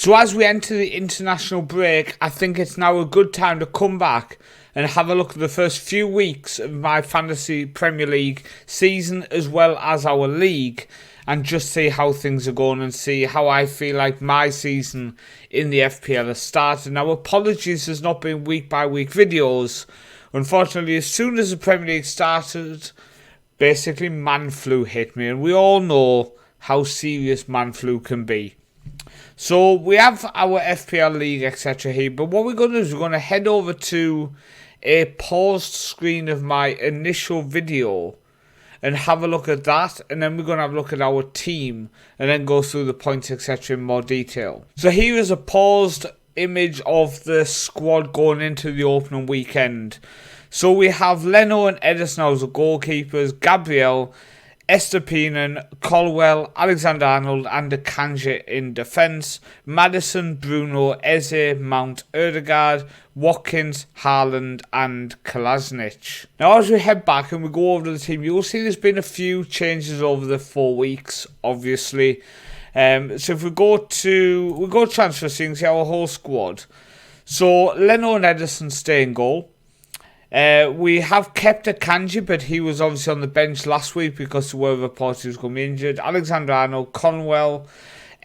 So as we enter the international break, I think it's now a good time to come back and have a look at the first few weeks of my Fantasy Premier League season as well as our league, and just see how things are going and see how I feel like my season in the FPL has started. Now, apologies, there's not been week by week videos. Unfortunately, as soon as the Premier League started, basically man flu hit me, and we all know how serious man flu can be. So we have our FPL League, etc. here, but what we're going to do is we're going to head over to a paused screen of my initial video and have a look at that, and then we're going to have a look at our team and then go through the points, etc. in more detail. So here is a paused image of the squad going into the opening weekend. So we have Leno and Edison as the goalkeepers, Gabriel, Estupiñán, Colwell, Alexander-Arnold and Akanji in defence, Maddison, Bruno, Eze, Mount, Ødegaard, Watkins, Haaland and Kolasinac. Now as we head back and we go over to the team, you'll see there's been a few changes over the 4 weeks, obviously. So if we go transfer seeing, see our whole squad. So Leno and Edison stay in goal. We have kept Akanji, but he was obviously on the bench last week because there were reports he was going to be injured. Alexander-Arnold, Conwell,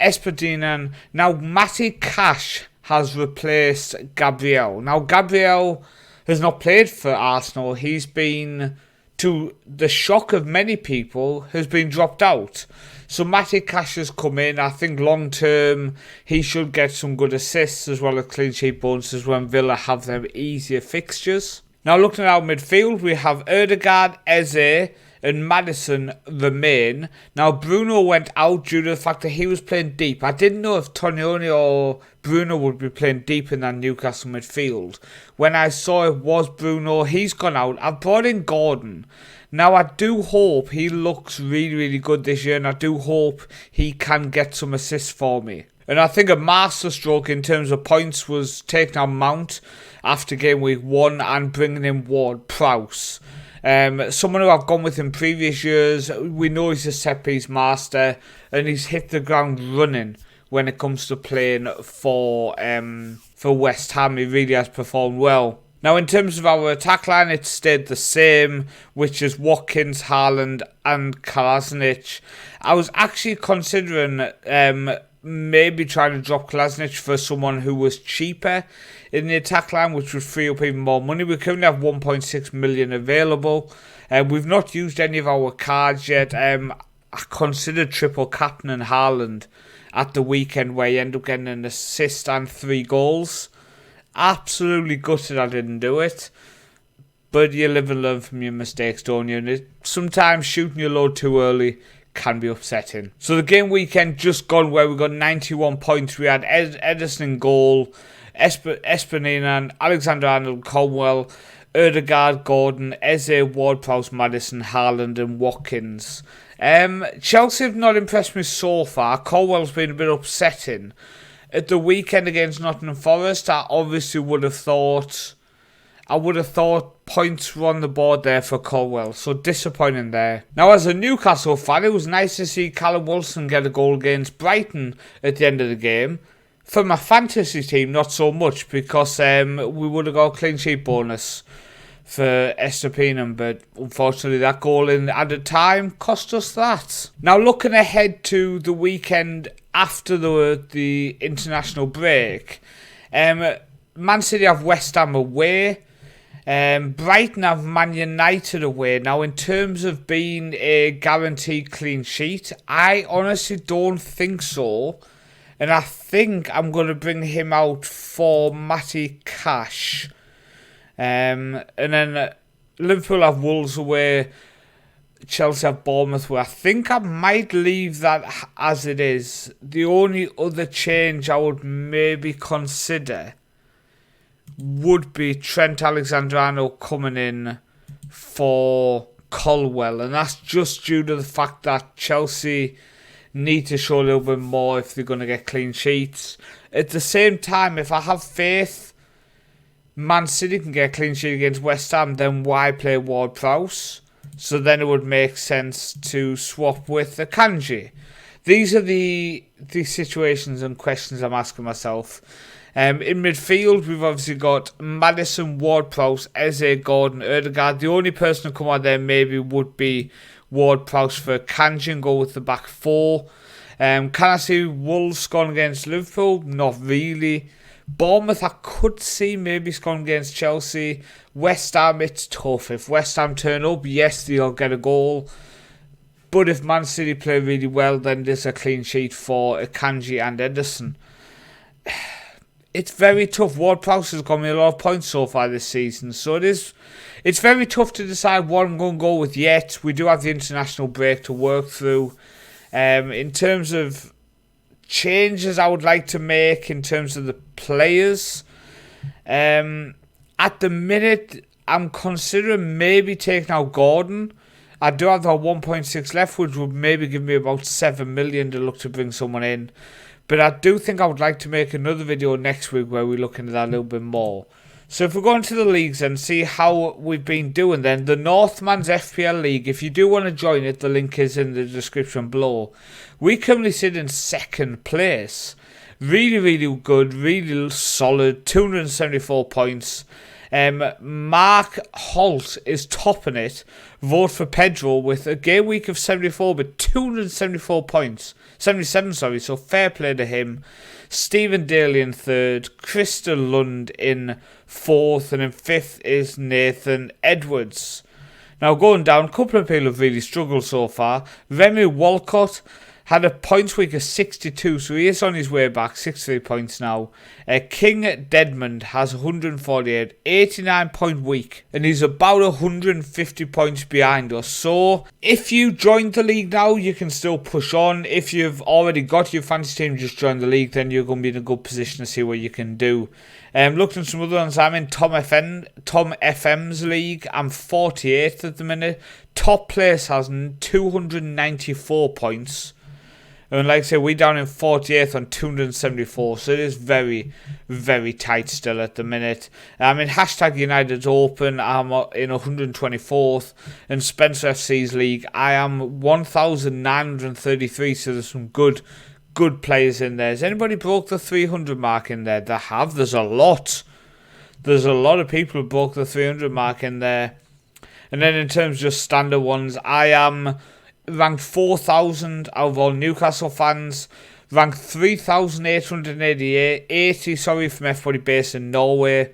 Estupiñán. Now Matty Cash has replaced Gabriel. Now Gabriel has not played for Arsenal. He's been, to the shock of many people, has been dropped out. So Matty Cash has come in. I think long term he should get some good assists as well as clean sheet bonuses when Villa have them easier fixtures. Now looking at our midfield, we have Ødegaard, Eze and Maddison remain. Now Bruno went out due to the fact that he was playing deep. I didn't know if Tonioni or Bruno would be playing deep in that Newcastle midfield. When I saw it was Bruno, he's gone out. I've brought in Gordon. Now I do hope he looks really, really good this year, and I do hope he can get some assists for me. And I think a masterstroke in terms of points was taking out Mount after game week 1 and bringing in Ward-Prowse. Someone who I've gone with in previous years, we know he's a set-piece master and he's hit the ground running when it comes to playing for West Ham. He really has performed well. Now in terms of our attack line, it stayed the same, which is Watkins, Haaland and Kolasinac. I was actually considering maybe trying to drop Kolasinac for someone who was cheaper in the attack line, which would free up even more money. We currently have 1.6 million available. We've not used any of our cards yet. I considered triple captain and Haaland at the weekend where you end up getting an assist and 3 goals. Absolutely gutted I didn't do it. But you live and learn from your mistakes, don't you? And sometimes shooting your load too early can be upsetting. So the game weekend just gone where we got 91 points. We had Edison in goal, Estupiñán, Alexander-Arnold, Conwell, Ødegaard, Gordon, Eze, Ward-Prowse, Maddison, Haaland and Watkins. Chelsea have not impressed me so far. Colwell's been a bit upsetting. At the weekend against Nottingham Forest, I obviously would have thought points were on the board there for Colwell, so disappointing there. Now as a Newcastle fan, it was nice to see Callum Wilson get a goal against Brighton at the end of the game. For my fantasy team, not so much, because we would have got a clean sheet bonus for Estupiñán, but unfortunately that goal in added time cost us that. Now looking ahead to the weekend after the international break, Man City have West Ham away. Brighton have Man United away. Now in terms of being a guaranteed clean sheet, I honestly don't think so. And I think I'm going to bring him out for Matty Cash. And then Liverpool have Wolves away. Chelsea have Bournemouth away. I think I might leave that as it is. The only other change I would maybe consider would be Trent Alexander-Arnold coming in for Colwell. And that's just due to the fact that Chelsea need to show a little bit more if they're going to get clean sheets. At the same time, if I have faith Man City can get a clean sheet against West Ham, then why play Ward-Prowse? So then it would make sense to swap with Akanji. these are the situations and questions I'm asking myself. In midfield, we've obviously got Maddison, Ward-Prowse, Eze, Gordon, Erdegaard. The only person to come out there maybe would be Ward-Prowse for Kanji and go with the back four. Can I see Wolves scoring against Liverpool? Not really. Bournemouth, I could see maybe scoring against Chelsea. West Ham, it's tough. If West Ham turn up, yes, they'll get a goal. But if Man City play really well, then there's a clean sheet for Akanji and Ederson. It's very tough. Ward-Prowse has got me a lot of points so far this season. So it's very tough to decide what I'm going to go with yet. We do have the international break to work through. In terms of changes I would like to make in terms of the players, at the minute I'm considering maybe taking out Gordon. I do have that 1.6 left, which would maybe give me about 7 million to look to bring someone in. But I do think I would like to make another video next week where we look into that a little bit more. So if we go into the leagues and see how we've been doing then, the Northmans FPL League, if you do want to join it, the link is in the description below. We currently sit in second place. Really, really good, really solid, 274 points. Mark Holt is topping it. Vote for Pedro with a game week of 74 but 274 points. 77, sorry, so fair play to him. Stephen Daly in third. Crystal Lund in fourth. And in fifth is Nathan Edwards. Now going down, a couple of people have really struggled so far. Remy Walcott had a points week of 62, so he is on his way back, 63 points now. King Deadmond has 148, 89 point week, and he's about 150 points behind us. So if you joined the league now, you can still push on. If you've already got your fantasy team, just join the league, then you're going to be in a good position to see what you can do. Looking at some other ones, I'm in Tom FM's league. I'm 48th at the minute. Top place has 294 points. And like I say, we're down in 48th on 274. So it is very, very tight still at the minute. I'm in Hashtag United's Open. I'm in 124th. And Spencer FC's league, I am 1,933. So there's some good players in there. Has anybody broke the 300 mark in there? They have. There's a lot. There's a lot of people who broke the 300 mark in there. And then in terms of just standard ones, I am ranked 4,000 out of all Newcastle fans, ranked 3,880 from everybody based in Norway.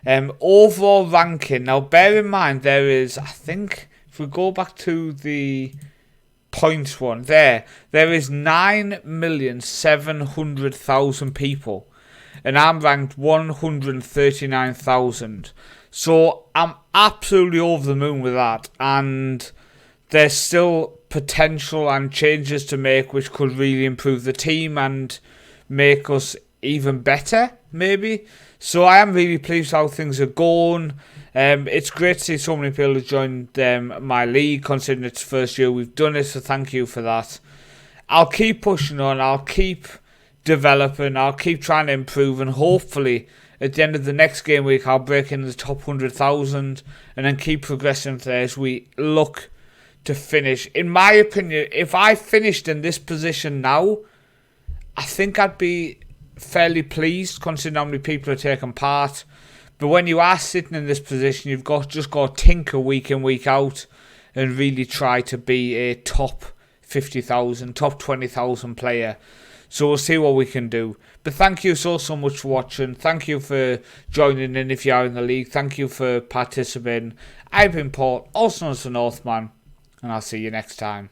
Overall ranking, now bear in mind there is, I think, if we go back to the points one, there is 9,700,000 people, and I'm ranked 139,000. So I'm absolutely over the moon with that, and there's still potential and changes to make which could really improve the team and make us even better, maybe. So I am really pleased how things are going. It's great to see so many people have joined my league, considering it's the first year we've done it, so thank you for that. I'll keep pushing on, I'll keep developing, I'll keep trying to improve, and hopefully at the end of the next game week I'll break into the top 100,000 and then keep progressing there as we look to finish. In my opinion, if I finished in this position now, I think I'd be fairly pleased considering how many people are taking part. But when you are sitting in this position, you've just got to tinker week in, week out and really try to be a top 50,000, top 20,000 player. So we'll see what we can do. But thank you so much for watching. Thank you for joining in if you are in the league. Thank you for participating. I've been Paul, also known as the Northman, and I'll see you next time.